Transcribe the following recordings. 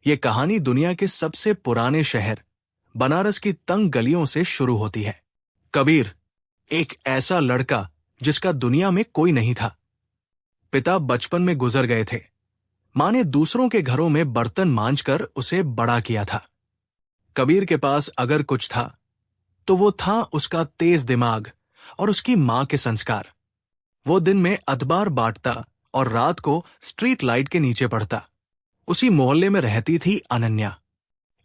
ये कहानी दुनिया के सबसे पुराने शहर बनारस की तंग गलियों से शुरू होती है। कबीर, एक ऐसा लड़का जिसका दुनिया में कोई नहीं था। पिता बचपन में गुजर गए थे। मां ने दूसरों के घरों में बर्तन मांजकर उसे बड़ा किया था। कबीर के पास अगर कुछ था तो वो था उसका तेज दिमाग और उसकी मां के संस्कार। वो दिन में अखबार बांटता और रात को स्ट्रीट लाइट के नीचे पढ़ता। उसी मोहल्ले में रहती थी अनन्या,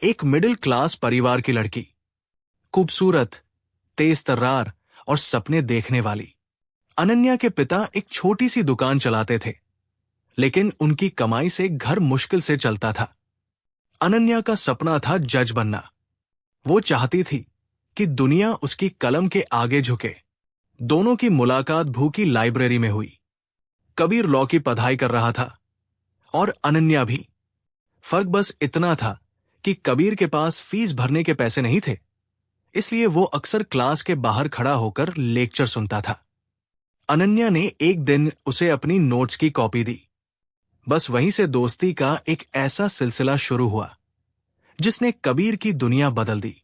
एक मिडिल क्लास परिवार की लड़की, खूबसूरत, तेज तर्रार और सपने देखने वाली। अनन्या के पिता एक छोटी सी दुकान चलाते थे, लेकिन उनकी कमाई से घर मुश्किल से चलता था। अनन्या का सपना था जज बनना। वो चाहती थी कि दुनिया उसकी कलम के आगे झुके। दोनों की मुलाकात भूखी लाइब्रेरी में हुई। कबीर लॉ की पढ़ाई कर रहा था और अनन्या भी। फर्क बस इतना था कि कबीर के पास फीस भरने के पैसे नहीं थे, इसलिए वो अक्सर क्लास के बाहर खड़ा होकर लेक्चर सुनता था। अनन्या ने एक दिन उसे अपनी नोट्स की कॉपी दी। बस वहीं से दोस्ती का एक ऐसा सिलसिला शुरू हुआ जिसने कबीर की दुनिया बदल दी।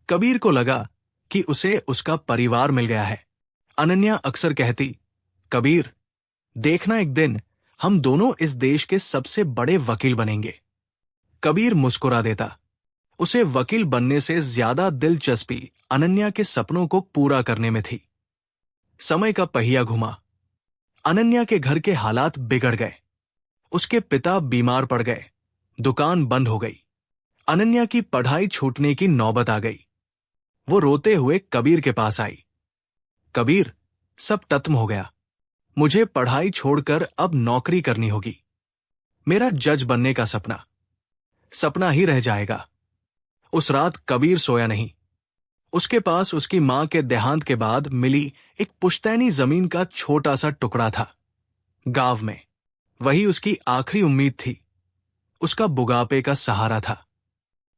कबीर को लगा कि उसे उसका परिवार मिल गया है। अनन्या अक्सर कहती, कबीर, देखना एक दिन हम दोनों इस देश के सबसे बड़े वकील बनेंगे। कबीर मुस्कुरा देता। उसे वकील बनने से ज्यादा दिलचस्पी अनन्या के सपनों को पूरा करने में थी। समय का पहिया घुमा। अनन्या के घर के हालात बिगड़ गए। उसके पिता बीमार पड़ गए। दुकान बंद हो गई। अनन्या की पढ़ाई छूटने की नौबत आ गई। वो रोते हुए कबीर के पास आई। कबीर, सब खत्म हो गया। मुझे पढ़ाई छोड़कर अब नौकरी करनी होगी। मेरा जज बनने का सपना ही रह जाएगा। उस रात कबीर सोया नहीं। उसके पास उसकी मां के देहांत के बाद मिली एक पुश्तैनी जमीन का छोटा सा टुकड़ा था। गांव में वही उसकी आखिरी उम्मीद थी, उसका बुढ़ापे का सहारा था।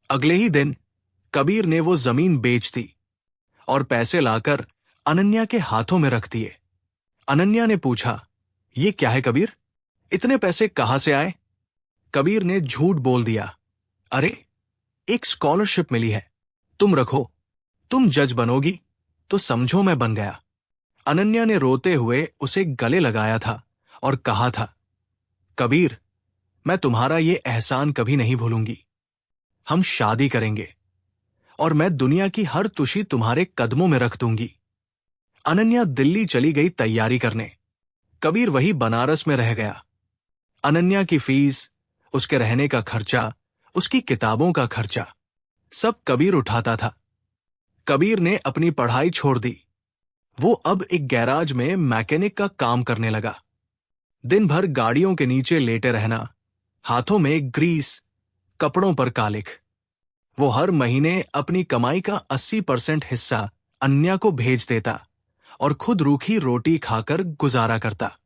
अगले ही दिन कबीर ने वो जमीन बेच दी और पैसे लाकर अनन्या के हाथों में रख दिए। अनन्या ने पूछा, ये क्या है कबीर? इतने पैसे कहां से आए? कबीर ने झूठ बोल दिया, अरे, एक स्कॉलरशिप मिली है, तुम रखो। तुम जज बनोगी तो समझो मैं बन गया। अनन्या ने रोते हुए उसे गले लगाया था और कहा था, कबीर, मैं तुम्हारा ये एहसान कभी नहीं भूलूंगी। हम शादी करेंगे और मैं दुनिया की हर तुशी तुम्हारे कदमों में रख दूंगी। अनन्या दिल्ली चली गई तैयारी करने। कबीर वही बनारस में रह गया। अनन्या की फीस, उसके रहने का खर्चा, उसकी किताबों का खर्चा, सब कबीर उठाता था। कबीर ने अपनी पढ़ाई छोड़ दी। वो अब एक गैराज में मैकेनिक का काम करने लगा। दिन भर गाड़ियों के नीचे लेटे रहना, हाथों में ग्रीस, कपड़ों पर कालिख। वो हर महीने अपनी कमाई का 80% हिस्सा अन्या को भेज देता और खुद रूखी रोटी खाकर गुजारा करता।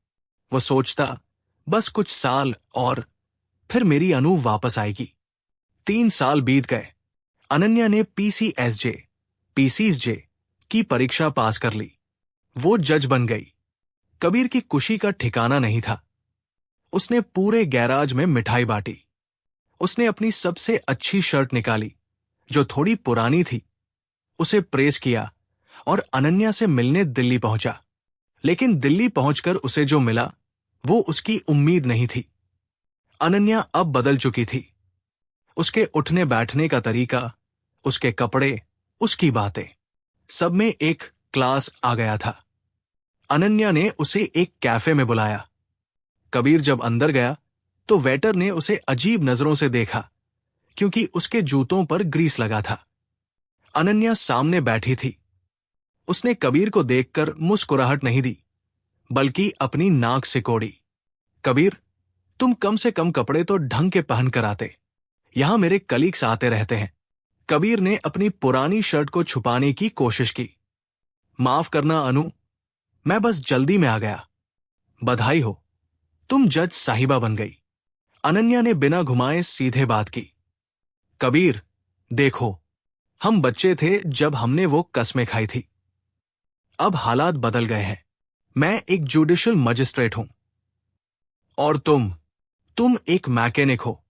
वो सोचता, बस कुछ साल और फिर मेरी अनु वापस आएगी। 3 साल बीत गए। अनन्या ने पीसीजे की परीक्षा पास कर ली। वो जज बन गई। कबीर की खुशी का ठिकाना नहीं था। उसने पूरे गैराज में मिठाई बांटी। उसने अपनी सबसे अच्छी शर्ट निकाली, जो थोड़ी पुरानी थी, उसे प्रेस किया और अनन्या से मिलने दिल्ली पहुंचा। लेकिन दिल्ली पहुंचकर उसे जो मिला वो उसकी उम्मीद नहीं थी। अनन्या अब बदल चुकी थी। उसके उठने बैठने का तरीका, उसके कपड़े, उसकी बातें, सब में एक क्लास आ गया था। अनन्या ने उसे एक कैफे में बुलाया। कबीर जब अंदर गया तो वेटर ने उसे अजीब नजरों से देखा, क्योंकि उसके जूतों पर ग्रीस लगा था। अनन्या सामने बैठी थी। उसने कबीर को देखकर मुस्कुराहट नहीं दी, बल्कि अपनी नाक सिकोड़ी। कबीर, तुम कम से कम कपड़े तो ढंग के पहन कर आते। यहां मेरे कलीग्स आते रहते हैं। कबीर ने अपनी पुरानी शर्ट को छुपाने की कोशिश की। माफ करना अनु, मैं बस जल्दी में आ गया। बधाई हो, तुम जज साहिबा बन गई। अनन्या ने बिना घुमाए सीधे बात की। कबीर, देखो, हम बच्चे थे जब हमने वो कस्में खाई थी। अब हालात बदल गए हैं। मैं एक जुडिशियल मजिस्ट्रेट हूं और तुम एक मैकेनिक हो।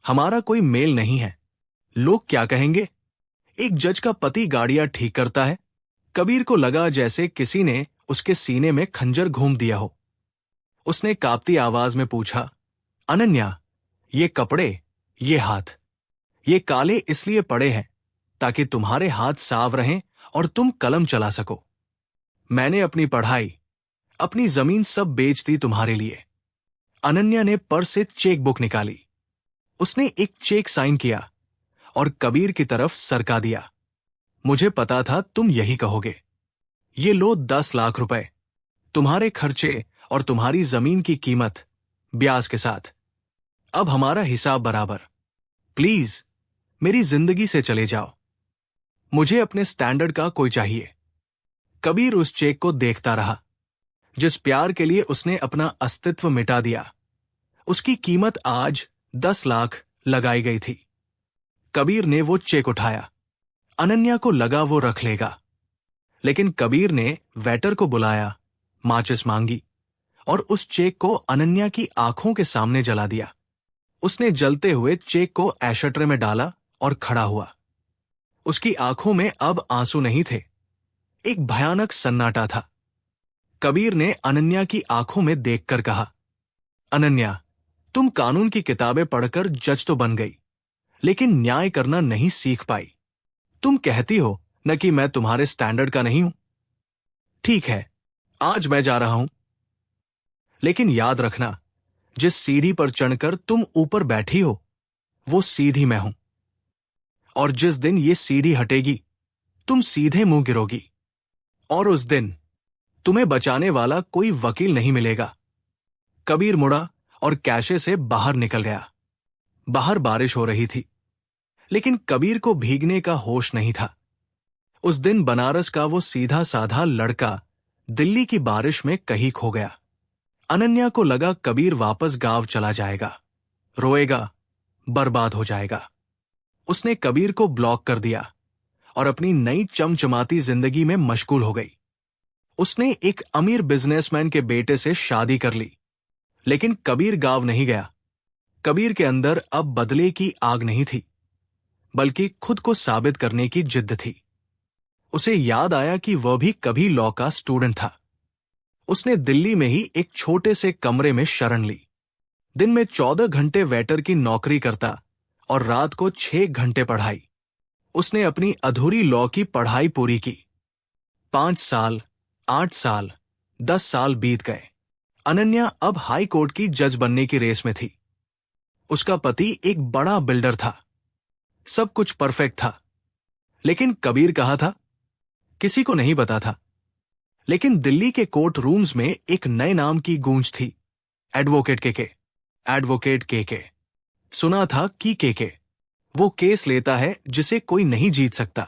हमारा कोई मेल नहीं है। लोग क्या कहेंगे? एक जज का पति गाड़ियां ठीक करता है। कबीर को लगा जैसे किसी ने उसके सीने में खंजर घूम दिया हो। उसने कांपती आवाज में पूछा, अनन्या, ये कपड़े, ये हाथ, ये काले इसलिए पड़े हैं ताकि तुम्हारे हाथ साफ रहें और तुम कलम चला सको। मैंने अपनी पढ़ाई, अपनी जमीन सब बेच दी तुम्हारे लिए। अनन्या ने पर्स से चेक बुक निकाली। उसने एक चेक साइन किया और कबीर की तरफ सरका दिया। मुझे पता था तुम यही कहोगे। ये लो 10 लाख रुपए, तुम्हारे खर्चे और तुम्हारी जमीन की कीमत ब्याज के साथ। अब हमारा हिसाब बराबर। प्लीज मेरी जिंदगी से चले जाओ। मुझे अपने स्टैंडर्ड का कोई चाहिए। कबीर उस चेक को देखता रहा, जिस प्यार के लिए उसने अपना अस्तित्व मिटा दिया। उसकी कीमत आज 10 लाख लगाई गई थी। कबीर ने वो चेक उठाया। अनन्या को लगा वो रख लेगा, लेकिन कबीर ने वेटर को बुलाया, माचिस मांगी और उस चेक को अनन्या की आंखों के सामने जला दिया। उसने जलते हुए चेक को एशट्रे में डाला और खड़ा हुआ। उसकी आंखों में अब आंसू नहीं थे, एक भयानक सन्नाटा था। कबीर ने अनन्या की आंखों में देखकर कहा, अनन्या, तुम कानून की किताबें पढ़कर जज तो बन गई, लेकिन न्याय करना नहीं सीख पाई। तुम कहती हो न कि मैं तुम्हारे स्टैंडर्ड का नहीं हूं। ठीक है, आज मैं जा रहा हूं, लेकिन याद रखना, जिस सीढ़ी पर चढ़कर तुम ऊपर बैठी हो, वो सीधी मैं हूं। और जिस दिन ये सीढ़ी हटेगी, तुम सीधे मुंह गिरोगी। और उस दिन तुम्हें बचाने वाला कोई वकील नहीं मिलेगा। कबीर मुड़ा और कैशे से बाहर निकल गया। बाहर बारिश हो रही थी, लेकिन कबीर को भीगने का होश नहीं था। उस दिन बनारस का वो सीधा साधा लड़का दिल्ली की बारिश में कहीं खो गया। अनन्या को लगा कबीर वापस गांव चला जाएगा, रोएगा, बर्बाद हो जाएगा। उसने कबीर को ब्लॉक कर दिया और अपनी नई चमचमाती जिंदगी में मशगूल हो गई। उसने एक अमीर बिजनेसमैन के बेटे से शादी कर ली, लेकिन कबीर गांव नहीं गया। कबीर के अंदर अब बदले की आग नहीं थी, बल्कि खुद को साबित करने की जिद्द थी। उसे याद आया कि वह भी कभी लॉ का स्टूडेंट था। उसने दिल्ली में ही एक छोटे से कमरे में शरण ली। दिन में 14 घंटे वेटर की नौकरी करता और रात को 6 घंटे पढ़ाई। उसने अपनी अधूरी लॉ की पढ़ाई पूरी की। 5 साल, 8 साल, 10 साल बीत गए। अनन्या अब हाई कोर्ट की जज बनने की रेस में थी। उसका पति एक बड़ा बिल्डर था। सब कुछ परफेक्ट था। लेकिन कबीर कहाँ था? किसी को नहीं पता था। लेकिन दिल्ली के कोर्ट रूम्स में एक नए नाम की गूंज थी, एडवोकेट केके। एडवोकेट केके। सुना था कि केके वो केस लेता है जिसे कोई नहीं जीत सकता।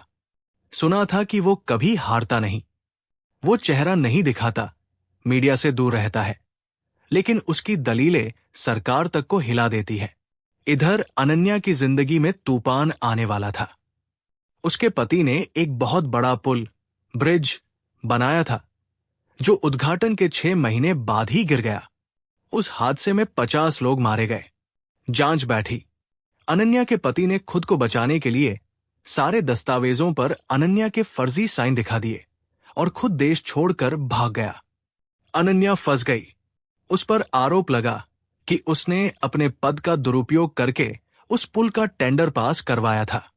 सुना था कि वो कभी हारता नहीं। वो चेहरा नहीं दिखाता, मीडिया से दूर रहता है, लेकिन उसकी दलीलें सरकार तक को हिला देती है। इधर अनन्या की जिंदगी में तूफान आने वाला था। उसके पति ने एक बहुत बड़ा पुल, ब्रिज बनाया था, जो उद्घाटन के 6 महीने बाद ही गिर गया। उस हादसे में 50 लोग मारे गए। जांच बैठी। अनन्या के पति ने खुद को बचाने के लिए सारे दस्तावेजों पर अनन्या के फर्जी साइन दिखा दिए और खुद देश छोड़कर भाग गया। अनन्या फंस गई। उस पर आरोप लगा कि उसने अपने पद का दुरुपयोग करके उस पुल का टेंडर पास करवाया था।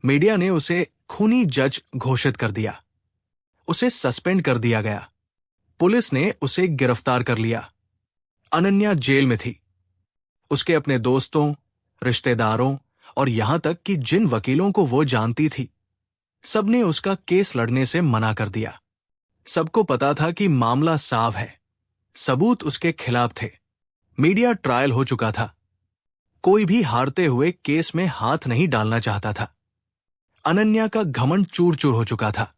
मीडिया ने उसे खूनी जज घोषित कर दिया। उसे सस्पेंड कर दिया गया। पुलिस ने उसे गिरफ्तार कर लिया। अनन्या जेल में थी। उसके अपने दोस्तों, रिश्तेदारों और यहां तक कि जिन वकीलों को वो जानती थी, सबने उसका केस लड़ने से मना कर दिया। सबको पता था कि मामला साफ है, सबूत उसके खिलाफ थे। मीडिया ट्रायल हो चुका था। कोई भी हारते हुए केस में हाथ नहीं डालना चाहता था। अनन्या का घमंड चूर चूर हो चुका था।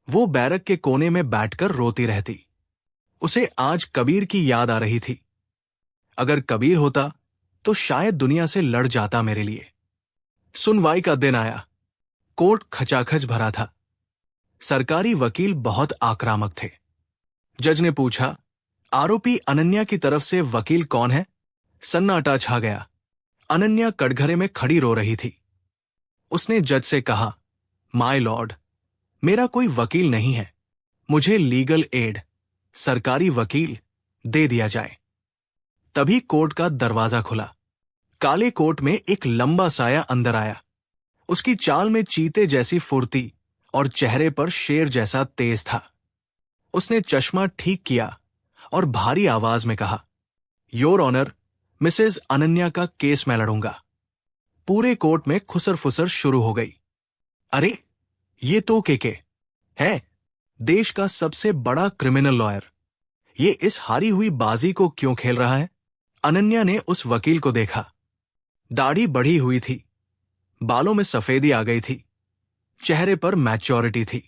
वो बैरक के कोने में बैठकर रोती रहती। उसे आज कबीर की याद आ रही थी। अगर कबीर होता तो शायद दुनिया से लड़ जाता मेरे लिए। सुनवाई का दिन आया। कोर्ट खचाखच भरा था। सरकारी वकील बहुत आक्रामक थे। जज ने पूछा, आरोपी अनन्या की तरफ से वकील कौन है? सन्नाटा छा गया। अनन्या कटघरे में खड़ी रो रही थी। उसने जज से कहा, माय लॉर्ड, मेरा कोई वकील नहीं है, मुझे लीगल एड, सरकारी वकील दे दिया जाए। तभी कोर्ट का दरवाजा खुला। काले कोट में एक लंबा साया अंदर आया। उसकी चाल में चीते जैसी फुर्ती और चेहरे पर शेर जैसा तेज था। उसने चश्मा ठीक किया और भारी आवाज में कहा, योर ऑनर, मिसेज अनन्या का केस मैं लड़ूंगा। पूरे कोर्ट में खुसर फुसर शुरू हो गई। अरे, ये तो के है, देश का सबसे बड़ा क्रिमिनल लॉयर। ये इस हारी हुई बाजी को क्यों खेल रहा है? अनन्या ने उस वकील को देखा। दाढ़ी बढ़ी हुई थी, बालों में सफेदी आ गई थी, चेहरे पर मैच्योरिटी थी।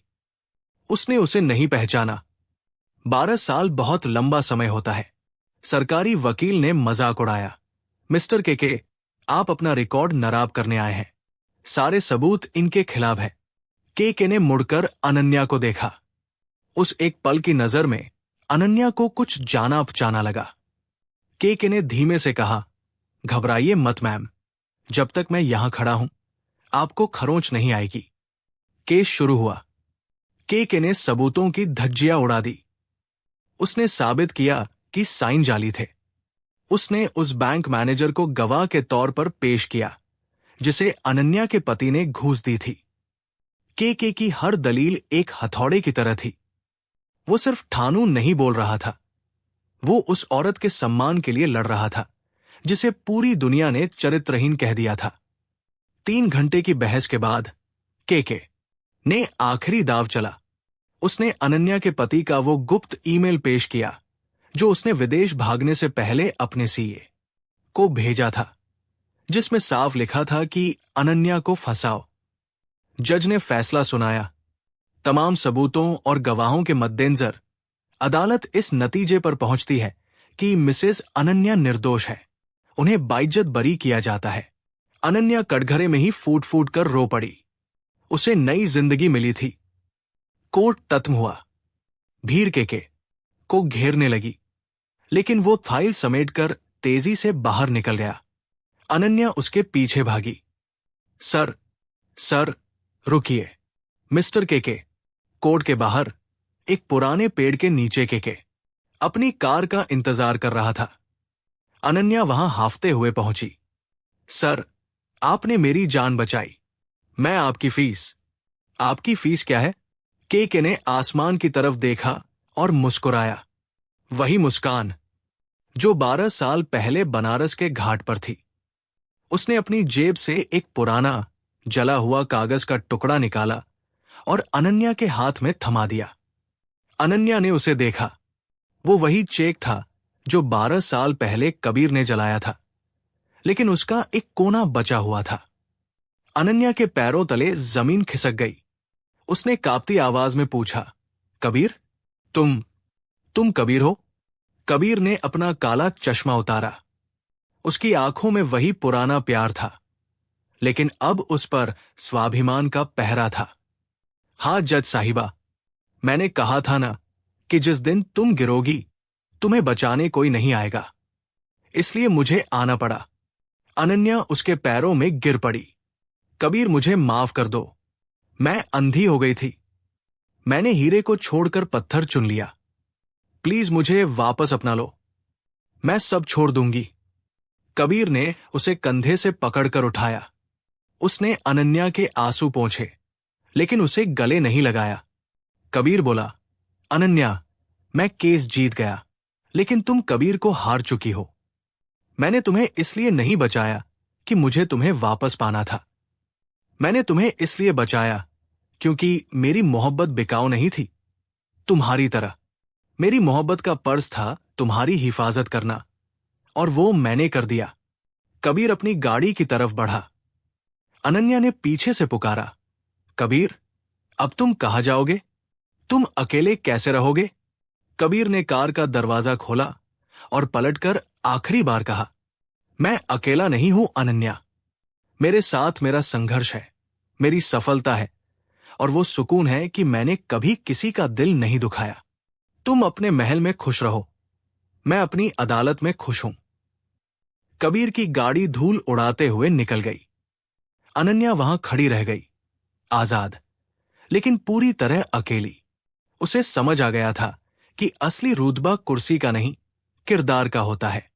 उसने उसे नहीं पहचाना। 12 साल बहुत लंबा समय होता है। सरकारी वकील ने मजाक उड़ाया, मिस्टर के, आप अपना रिकॉर्ड नराब करने आए हैं, सारे सबूत इनके खिलाफ है। के ने मुड़कर अनन्या को देखा। उस एक पल की नजर में अनन्या को कुछ जाना पहचाना लगा। के ने धीमे से कहा, घबराइए मत मैम, जब तक मैं यहां खड़ा हूं आपको खरोंच नहीं आएगी। केस शुरू हुआ। के ने सबूतों की धज्जियां उड़ा दी। उसने साबित किया कि साइन जाली थे। उसने उस बैंक मैनेजर को गवाह के तौर पर पेश किया जिसे अनन्या के पति ने घूस दी थी। के की हर दलील एक हथौड़े की तरह थी। वो सिर्फ ठानू नहीं बोल रहा था, वो उस औरत के सम्मान के लिए लड़ रहा था जिसे पूरी दुनिया ने चरित्रहीन कह दिया था। 3 घंटे की बहस के बाद के ने आखिरी दाव चला। उसने अनन्या के पति का वो गुप्त ईमेल पेश किया जो उसने विदेश भागने से पहले अपने सीए को भेजा था, जिसमें साफ लिखा था कि अनन्या को फंसाओ। जज ने फैसला सुनाया। तमाम सबूतों और गवाहों के मद्देनजर अदालत इस नतीजे पर पहुंचती है कि मिसेस अनन्या निर्दोष है। उन्हें बाइज्जत बरी किया जाता है। अनन्या कटघरे में ही फूट फूट कर रो पड़ी। उसे नई जिंदगी मिली थी। कोर्ट खत्म हुआ। भीड़ के को घेरने लगी, लेकिन वो फाइल समेटकर तेजी से बाहर निकल गया। अनन्या उसके पीछे भागी। सर, रुकिए। मिस्टर के कोर्ट के बाहर एक पुराने पेड़ के नीचे के अपनी कार का इंतजार कर रहा था। अनन्या वहां हाफते हुए पहुंची। सर, आपने मेरी जान बचाई। मैं आपकी फीस क्या है? के ने आसमान की तरफ देखा और मुस्कुराया। वही मुस्कान जो 12 साल पहले बनारस के घाट पर थी। उसने अपनी जेब से एक पुराना जला हुआ कागज का टुकड़ा निकाला और अनन्या के हाथ में थमा दिया। अनन्या ने उसे देखा। वो वही चेक था जो 12 साल पहले कबीर ने जलाया था, लेकिन उसका एक कोना बचा हुआ था। अनन्या के पैरों तले जमीन खिसक गई। उसने कांपती आवाज में पूछा, कबीर, तुम कबीर हो? कबीर ने अपना काला चश्मा उतारा। उसकी आंखों में वही पुराना प्यार था, लेकिन अब उस पर स्वाभिमान का पहरा था। हाँ जज साहिबा, मैंने कहा था ना कि जिस दिन तुम गिरोगी तुम्हें बचाने कोई नहीं आएगा, इसलिए मुझे आना पड़ा। अनन्या उसके पैरों में गिर पड़ी। कबीर, मुझे माफ कर दो, मैं अंधी हो गई थी। मैंने हीरे को छोड़कर पत्थर चुन लिया। प्लीज मुझे वापस अपना लो, मैं सब छोड़ दूंगी। कबीर ने उसे कंधे से पकड़कर उठाया। उसने अनन्या के आंसू पोंछे, लेकिन उसे गले नहीं लगाया। कबीर बोला, अनन्या, मैं केस जीत गया, लेकिन तुम कबीर को हार चुकी हो। मैंने तुम्हें इसलिए नहीं बचाया कि मुझे तुम्हें वापस पाना था। मैंने तुम्हें इसलिए बचाया क्योंकि मेरी मोहब्बत बिकाऊ नहीं थी। तुम्हारी तरह मेरी मोहब्बत का पर्स था तुम्हारी हिफाजत करना, और वो मैंने कर दिया। कबीर अपनी गाड़ी की तरफ बढ़ा। अनन्या ने पीछे से पुकारा, कबीर, अब तुम कहाँ जाओगे? तुम अकेले कैसे रहोगे? कबीर ने कार का दरवाजा खोला और पलटकर आखिरी बार कहा, मैं अकेला नहीं हूं अनन्या। मेरे साथ मेरा संघर्ष है, मेरी सफलता है, और वो सुकून है कि मैंने कभी किसी का दिल नहीं दुखाया। तुम अपने महल में खुश रहो, मैं अपनी अदालत में खुश हूं। कबीर की गाड़ी धूल उड़ाते हुए निकल गई। अनन्या वहां खड़ी रह गई, आजाद, लेकिन पूरी तरह अकेली। उसे समझ आ गया था कि असली रुतबा कुर्सी का नहीं, किरदार का होता है।